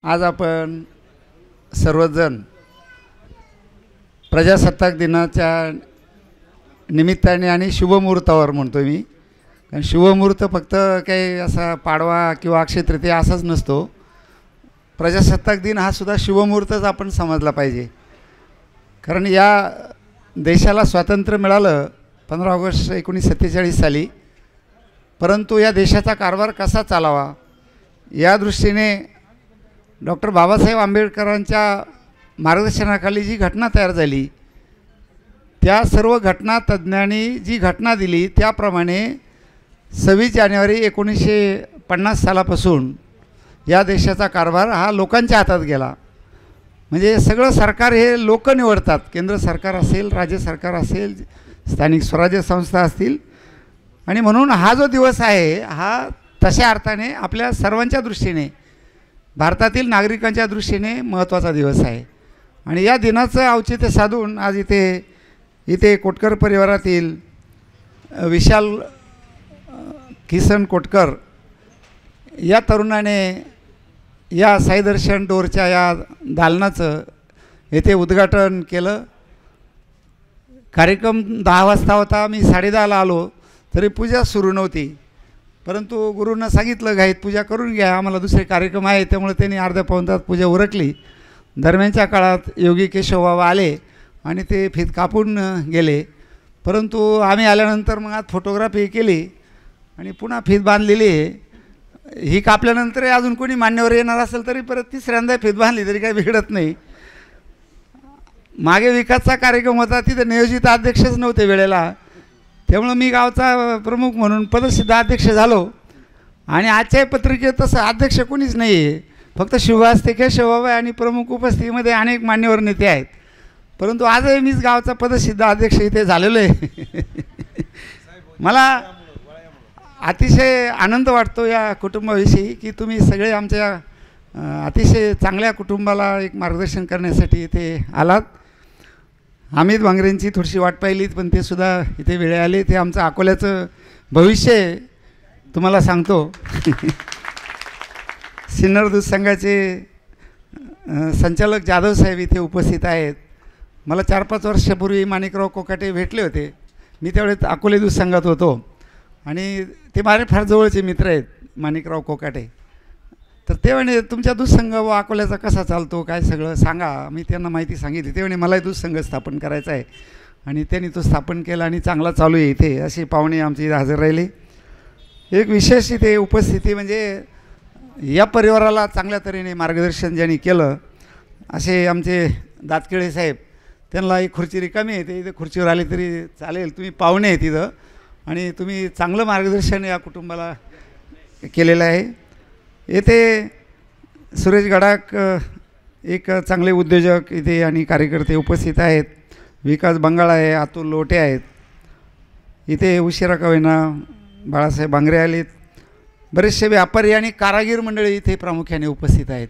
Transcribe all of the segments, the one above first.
आज आपण सर्वजण प्रजासत्ताक दिनाच्या निमित्ताने आणि शुभमुहूर्तावर म्हणतो मी, कारण शुभमुहूर्त फक्त काही असा पाडवा किंवा अक्षय तृतीया असाच नसतो. प्रजासत्ताक दिन हा सुद्धा शुभमुहूर्तच आपण समजला पाहिजे. कारण या देशाला स्वातंत्र्य मिळालं 15 ऑगस्ट 1947 साली, परंतु या देशाचा कारभार कसा चालावा या दृष्टीने डॉक्टर बाबासाहेब आंबेडकरांच्या मार्गदर्शनाखाली जी घटना तयार झाली, त्या सर्व घटना तज्ज्ञांनी जी घटना दिली त्याप्रमाणे 26 जानेवारी 1950 सालापासून या देशाचा कारभार हा लोकांच्या हातात गेला. म्हणजे सगळं सरकार हे लोक निवडतात. केंद्र सरकार असेल, राज्य सरकार असेल, स्थानिक स्वराज्य संस्था असतील. आणि म्हणून हा जो दिवस आहे हा तशा अर्थाने आपल्या सर्वांच्या दृष्टीने, भारतातील नागरिकांच्या दृष्टीने महत्त्वाचा दिवस आहे. आणि या दिनाचं औचित्य साधून आज इथे कोटकर परिवारातील विशाल किसन कोटकर या तरुणाने या साईदर्शन डोरच्या या दालनाचं येथे उद्घाटन केलं. कार्यक्रम 10 वाजता होता. मी 10:30ला आलो तरी पूजा सुरू नव्हती, परंतु गुरूंना सांगितलं घाईत पूजा करून घ्या, आम्हाला दुसरे कार्यक्रम आहे. त्यामुळे त्यांनी अर्ध्या पाऊण तास पूजा उरकली. दरम्यानच्या काळात योगी केशव बाबा आले आणि ते फीत कापून गेले. परंतु आम्ही आल्यानंतर मग आज फोटोग्राफी केली आणि पुन्हा फीत बांधलेली आहे. ही कापल्यानंतर अजून कोणी मान्यवर येणार असेल तरी परत तिसऱ्यांदा फीत बांधली तरी काही बिघडत नाही. मागे विकासचा कार्यक्रम होता, तिथे नियोजित अध्यक्षच नव्हते वेळेला, त्यामुळं मी गावचा प्रमुख म्हणून पदसिद्ध अध्यक्ष झालो. आणि आजच्या पत्रिकेत तसं अध्यक्ष कोणीच नाही आहे, फक्त शुभास्ते केशवबाबा आणि प्रमुख उपस्थितीमध्ये अनेक मान्यवर नेते आहेत. परंतु आजही मीच गावचा पदसिद्ध अध्यक्ष इथे झालेलो आहे. मला अतिशय आनंद वाटतो या कुटुंबाविषयी की तुम्ही सगळे आमच्या अतिशय चांगल्या कुटुंबाला एक मार्गदर्शन करण्यासाठी इथे आलात. अमित भांगरेंची थोडीशी वाट पाहिली, पण ते सुद्धा इथे वेळे आले. ते आमचं अकोल्याचं भविष्य तुम्हाला सांगतो. सिन्नर दूध संघाचे संचालक जाधव साहेब इथे उपस्थित आहेत. मला 4-5 वर्षापूर्वी माणिकराव कोकाटे भेटले होते. मी त्यावेळेस अकोले दूध संघात होतो आणि ते माझे फार जवळचे मित्र आहेत माणिकराव कोकाटे. तर ते म्हणे तुमच्या दूध संघ व अकोल्याचा कसा चालतो काय सगळं सांगा. मी त्यांना माहिती सांगितली. ते म्हणे मलाही दूध संघ स्थापन करायचा आहे आणि त्यांनी तो स्थापन केला आणि चांगला चालू आहे. इथे असे पाहुणे आमची इथे हजर राहिले. एक विशेष इथे उपस्थिती म्हणजे या परिवाराला चांगल्या तऱ्हेने मार्गदर्शन ज्यांनी केलं असे आमचे दातकिळे साहेब. त्यांना एक खुर्ची रिकामी आहे, ते इथे खुर्चीवर आले तरी चालेल. तुम्ही पाहुणे आहे तिथं आणि तुम्ही चांगलं मार्गदर्शन या कुटुंबाला केलेलं आहे. येथे सुरेश गडाख एक चांगले उद्योजक इथे आणि कार्यकर्ते उपस्थित आहेत. विकास बंगाळ आहे, अतुल लोटे आहेत. इथे उशिरा का होईना बाळासाहेब भांगरे आलेत. बरेचसे व्यापारी आणि कारागीर मंडळी इथे प्रामुख्याने उपस्थित आहेत.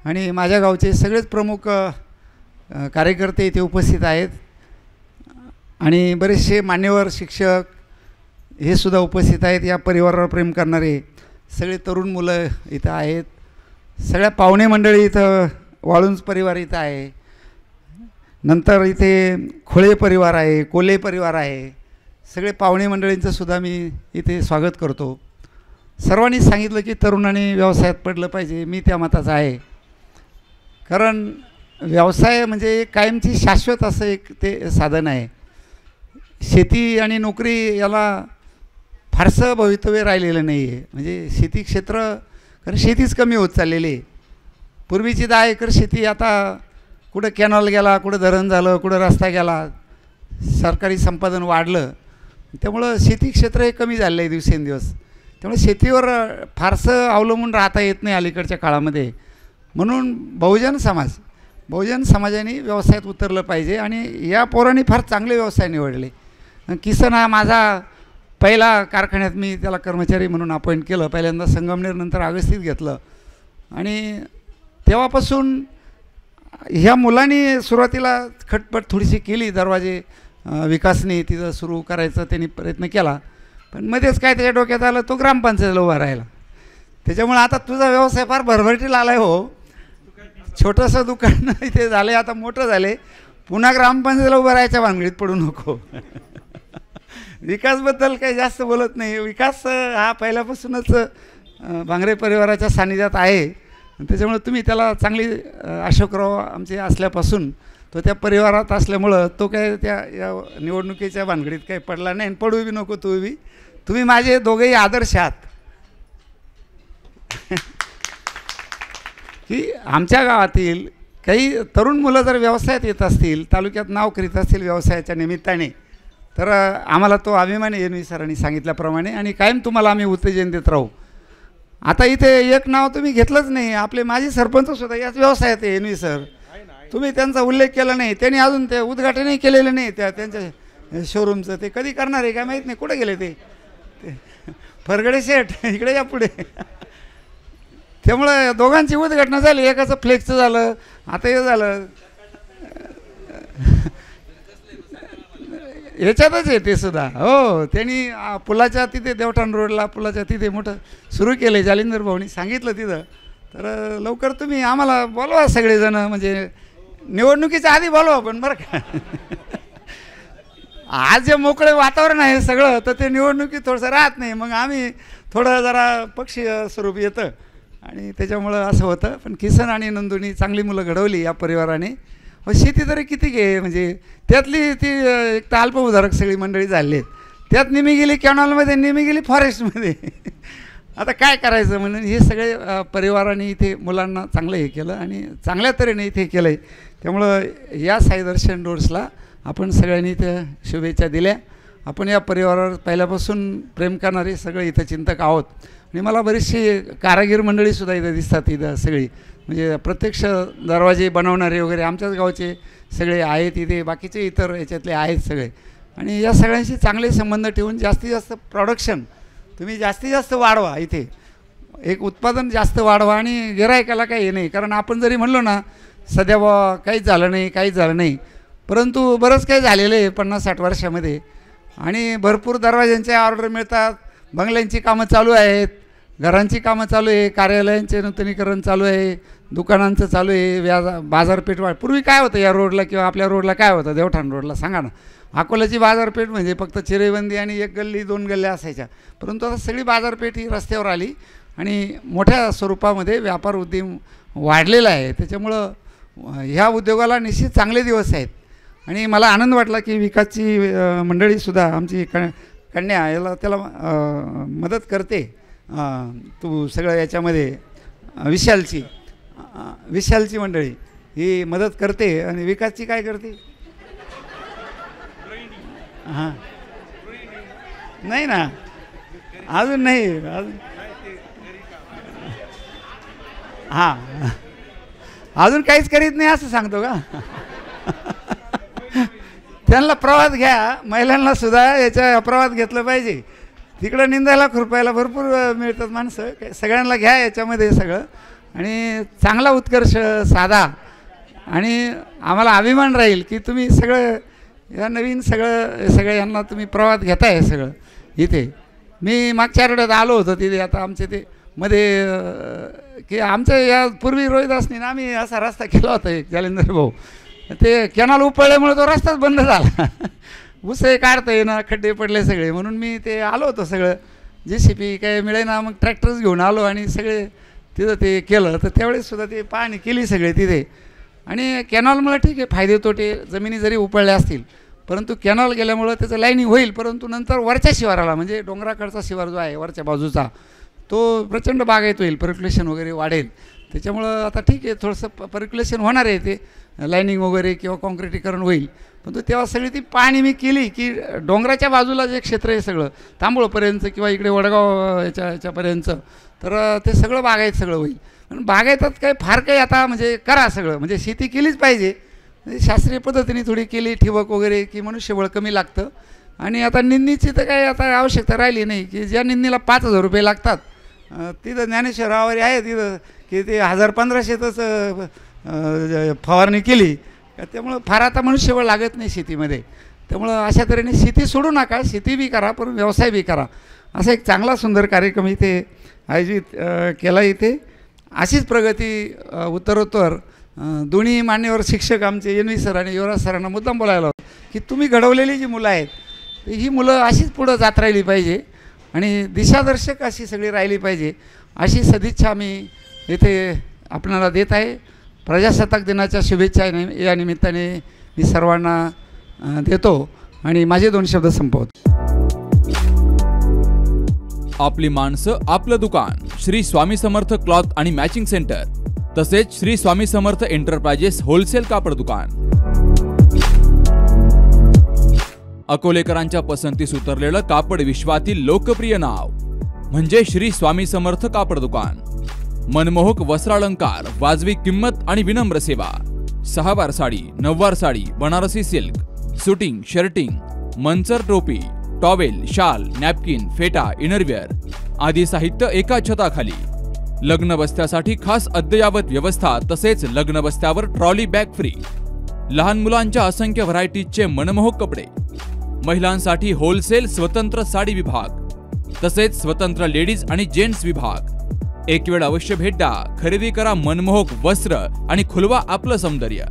आणि माझ्या गावचे सगळेच प्रमुख कार्यकर्ते इथे उपस्थित आहेत. आणि बरेचसे मान्यवर शिक्षक हे सुद्धा उपस्थित आहेत. या परिवारावर प्रेम करणारे सगळे तरुण मुलं इथं आहेत. सगळ्या पाहुणे मंडळी इथं, वाळुंज परिवार इथं आहे. नंतर इथे खोळे परिवार आहे, कोले परिवार आहे. सगळे पाहुणे मंडळींचंसुद्धा मी इथे स्वागत करतो. सर्वांनी सांगितलं की तरुणांनी व्यवसायात पडलं पाहिजे. मी त्या मताचा आहे. कारण व्यवसाय म्हणजे कायमची शाश्वत असं एक ते साधन आहे. शेती आणि नोकरी याला फारसं भवितव्य राहिलेलं नाही आहे. म्हणजे शेती क्षेत्र, कारण शेतीच कमी होत चाललेली आहे. पूर्वीची 10 एकर शेती आता कुठं कॅनॉल गेला, कुठं धरण झालं, कुठं रस्ता गेला, सरकारी संपादन वाढलं, त्यामुळं शेती क्षेत्र हे कमी झालेलं आहे दिवसेंदिवस. त्यामुळे शेतीवर फारसं अवलंबून राहता येत नाही अलीकडच्या काळामध्ये. म्हणून बहुजन समाजाने व्यवसायात उतरलं पाहिजे. आणि या पोरांनी फार चांगले व्यवसाय निवडले. किसन हा माझा पहिला कारखान्यात मी त्याला कर्मचारी म्हणून अपॉइंट केलं. पहिल्यांदा संगमनेर, नंतर अगस्तीत घेतलं. आणि तेव्हापासून ह्या मुलांनी सुरुवातीला खटपट थोडीशी केली. दरवाजे विकासने तिथं सुरू करायचा त्यांनी प्रयत्न केला, पण मध्येच काय त्याच्या डोक्यात आलं, तो ग्रामपंचायतीला उभा राहिला. त्याच्यामुळे आता तुझा व्यवसाय फार भरभराटीला आला आहे हो. छोटंसं दुकान इथे झालं, आता मोठं झाले. पुन्हा ग्रामपंचायतीला उभं राहायच्या भानगडीत पडू नको. विकासबद्दल काही जास्त बोलत नाही. विकास हा पहिल्यापासूनच भांगरे परिवाराच्या सानिध्यात आहे. त्याच्यामुळे तुम्ही त्याला चांगली अशोकराव आमचे असल्यापासून तो त्या परिवारात असल्यामुळं तो काय त्या या निवडणुकीच्या भानगडीत काही पडला नाही आणि पडू बी नको. तुम्ही माझे दोघेही आदर्श आहात. की आमच्या गावातील काही तरुण मुलं जर व्यवसायात येत असतील, तालुक्यात नाव करीत असतील व्यवसायाच्या निमित्ताने, तर आम्हाला तो अभिमान येणवी सरांनी सांगितल्याप्रमाणे आणि कायम तुम्हाला आम्ही उत्तेजन देत राहू. आता इथे एक नाव तुम्ही घेतलंच नाही, आपले माजी सरपंचसुद्धा याच व्यवसायात आहे येणवी सर. तुम्ही त्यांचा उल्लेख केला नाही. त्यांनी अजून ते उद्घाटनही केलेलं नाही त्यांच्या शोरूमचं. ते कधी करणार आहे काय माहीत नाही. कुठं गेले ते फरगडे शेठ, इकडे या पुढे. त्यामुळं दोघांची उद्घाटनं झाली, एकाचं फ्लेक्सचं झालं, आता हे झालं. याच्यातच आहे ते सुद्धा. हो, त्यांनी पुलाच्या तिथे देवठाण रोडला पुलाच्या तिथे मोठं सुरू केलं आहे. जालिंदर भाऊनी सांगितलं तिथं. तर लवकर तुम्ही आम्हाला बोलवा सगळेजणं, म्हणजे निवडणुकीच्या आधी बोलवा. पण बरं का आज जे मोकळे वातावरण आहे सगळं, तर ते निवडणुकीत थोडंसं राहत नाही. मग आम्ही थोडं जरा पक्षीय स्वरूप येतं आणि त्याच्यामुळं असं होतं. पण किसन आणि नंदुनी चांगली मुलं घडवली या परिवाराने. शेती तरी किती घे, म्हणजे त्यातली ती एक तर अल्पउधारक सगळी मंडळी झाली आहेत. त्यात निमी गेली कॅनॉलमध्ये, निमी गेली फॉरेस्टमध्ये. आता काय करायचं म्हणून हे सगळे परिवाराने इथे मुलांना चांगलं हे केलं आणि चांगल्या तऱ्हेने इथे केलं आहे. त्यामुळं या साईदर्शन डोर्सला आपण सगळ्यांनी इथे शुभेच्छा दिल्या. आपण या परिवारावर पहिल्यापासून प्रेम करणारे सगळे इथं चिंतक आहोत. आणि मला बरीचशी कारागीर मंडळीसुद्धा इथं दिसतात. इथं सगळी म्हणजे प्रत्यक्ष दरवाजे बनवणारे वगैरे आमच्याच गावचे सगळे आहेत इथे. बाकीचे इतर याच्यातले आहेत सगळे. आणि या सगळ्यांशी चांगले संबंध ठेवून जास्तीत जास्त प्रोडक्शन तुम्ही जास्तीत जास्त वाढवा. इथे एक उत्पादन जास्त वाढवा आणि गिऱ्हाईकाला काही नाही. कारण आपण जरी म्हणलो ना सध्या बा काहीच झालं नाही, परंतु बरंच काही झालेलं आहे 50-60 वर्षामध्ये. आणि भरपूर दरवाज्यांच्या ऑर्डर मिळतात, बंगल्यांची कामं चालू आहेत, घरांची कामं चालू आहे, कार्यालयांचे नूतनीकरण चालू आहे, दुकानांचं चालू आहे, बाजारपेठ वाढ. पूर्वी काय होतं या रोडला किंवा आपल्या रोडला काय होतं देवठाण रोडला सांगा ना. अकोल्याची बाजारपेठ म्हणजे फक्त चिरेबंदी आणि 1 गल्ली 2 गल्ल्या असायच्या. परंतु आता सगळी बाजारपेठ ही रस्त्यावर आली आणि मोठ्या स्वरूपामध्ये व्यापार उद्यम वाढलेला आहे. त्याच्यामुळं ह्या उद्योगाला निश्चित चांगले दिवस आहेत. आणि मला आनंद वाटला की विकासची मंडळीसुद्धा आमची कन्या याला त्याला मदत करते. तू सगळं याच्यामध्ये विशालची मंडळी ही मदत करते. आणि विकासची काय करते? हां नाही ना, अजून नाही. हां अजून काहीच करीत नाही असं सांगतो का? त्यांना प्रवास घ्या, महिलांना सुद्धा याच्या प्रवास घेतलं पाहिजे. तिकडं निंदायला खुरपायला भरपूर मिळतात माणसं. सगळ्यांना घ्या याच्यामध्ये सगळं आणि चांगला उत्कर्ष साधा. आणि आम्हाला अभिमान राहील की तुम्ही सगळं या नवीन सगळं यांना तुम्ही प्रवास घेताय सगळं इथे. मी मागच्या आठवड्यात आलो होतो तिथे. आता आमचे ते मध्ये की आमच्या या पूर्वी रोहिदासनी ना आम्ही असा रस्ता केला होता एक जालिंदर भाऊ. ते कॅनॉल उपळल्यामुळे तो रस्ताच बंद झाला. उसळे काढता येईना, खड्डे पडले सगळे. म्हणून मी ते आलो होतो सगळं JCP काय मिळेना, मग ट्रॅक्टर्स घेऊन आलो आणि सगळे तिथं ते केलं. तर त्यावेळेससुद्धा ते पाहणी केली सगळे तिथे. आणि कॅनॉलमुळे ठीक आहे फायदे तोटे जमिनी जरी उपळल्या असतील, परंतु कॅनॉल गेल्यामुळं त्याचं लाईनिंग होईल. परंतु नंतर वरच्या शिवाराला म्हणजे डोंगराकडचा शिवार जो आहे वरच्या बाजूचा तो प्रचंड बागायत होईल, पर्क्युलेशन वगैरे वाढेल. त्याच्यामुळं आता ठीक आहे थोडंसं पर्क्युलेशन होणार आहे, ते लाईनिंग वगैरे किंवा कॉन्क्रिटीकरण होईल. पण तेव्हा सगळी ती पाहणी मी केली की डोंगराच्या बाजूला जे क्षेत्र आहे सगळं तांबोळपर्यंत किंवा इकडे वडगाव याच्यापर्यंत, तर ते सगळं बागायत सगळं होईल. पण बागायतात काय फार काही आता म्हणजे करा सगळं, म्हणजे शेती केलीच पाहिजे. शास्त्रीय पद्धतीने थोडी केली, ठिबक वगैरे की मनुष्यबळ कमी लागतं. आणि आता निंदीची तर काही आता आवश्यकता राहिली नाही की ज्या निंदीला 5,000 रुपये लागतात तिथं ज्ञानेश्वर रावारी आहे तिथं की ते 1,000-1,500च फवारणी केली. त्यामुळं फार आता मनुष्यबळ लागत नाही शेतीमध्ये. त्यामुळं अशा तऱ्हेने शेती सोडू नका, शेती बी करा पण व्यवसाय बी करा. असा एक चांगला सुंदर कार्यक्रम इथे आयोजित केला. इथे अशीच प्रगती उत्तरोत्तर दोन्ही मान्यवर शिक्षक आमचे एन व्ही सर आणि युवराज सरांना मुद्दाम बोलायला होतं की तुम्ही घडवलेली जी मुलं आहेत ही मुलं अशीच पुढं जात राहिली पाहिजे आणि दिशादर्शक अशी सगळी राहिली पाहिजे, अशी सदिच्छा मी येथे आपणाला देत आहे. प्रजासत्ताक दिनाच्या शुभेच्छा या निमित्ताने मी सर्वांना देतो आणि माझे 2 शब्द संपवतो. आपली माणसं आपलं दुकान, श्री स्वामी समर्थ क्लॉथ आणि मॅचिंग सेंटर, तसेच श्री स्वामी समर्थ एंटरप्राइजेस होलसेल कापड दुकान. अकोलेकरांच्या पसंतीस उतरलेलं कापड विश्वातील लोकप्रिय नाव म्हणजे श्री स्वामी समर्थ कापड दुकान. मनमोहक वस्त्रालंकार, वाजवी किंमत आणि विनम्र सेवा. 6 वार साडी, 9 वार sari, Banarasi silk, suiting, shirting, Manchar टोपी, टॉवेल, शाल, नॅपकिन, फेटा, इनरवेअर आदी साहित्य एका छताखाली. लग्न बस्त्यासाठी खास अद्ययावत व्यवस्था, तसेच लग्न बस्त्यावर ट्रॉली बॅग फ्री. लहान मुलांच्या असंख्य व्हरायटीजचे मनमोहक कपडे. महिलांसाठी होलसेल स्वतंत्र साडी विभाग, तसेच स्वतंत्र लेडीज आणि जेंट्स विभाग. एक वेळ अवश्य भेट द्या, खरेदी करा मनमोहक वस्त्र आणि खुलवा आपलं सौंदर्य.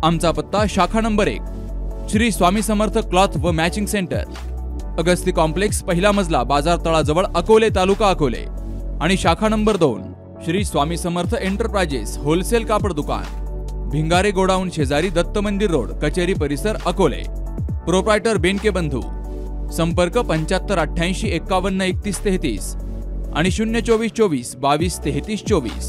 आमचा पत्ता शाखा नंबर 1 श्री स्वामी समर्थ क्लॉथ व मॅचिंग सेंटर, अगस्ती कॉम्प्लेक्स, पहिला मजला, बाजार तळाजवळ, अकोले, तालुका अकोले. आणि शाखा number 2 Shri Swami Samarth enterprises wholesale कापड दुकान, भिंगारे गोडाऊन शेजारी, दत्त मंदिर रोड, कचेरी परिसर, अकोले. प्रोप्रायटर बेनके बंधू. संपर्क 75 88 51 31 33 आणि 024 24 22 33 24.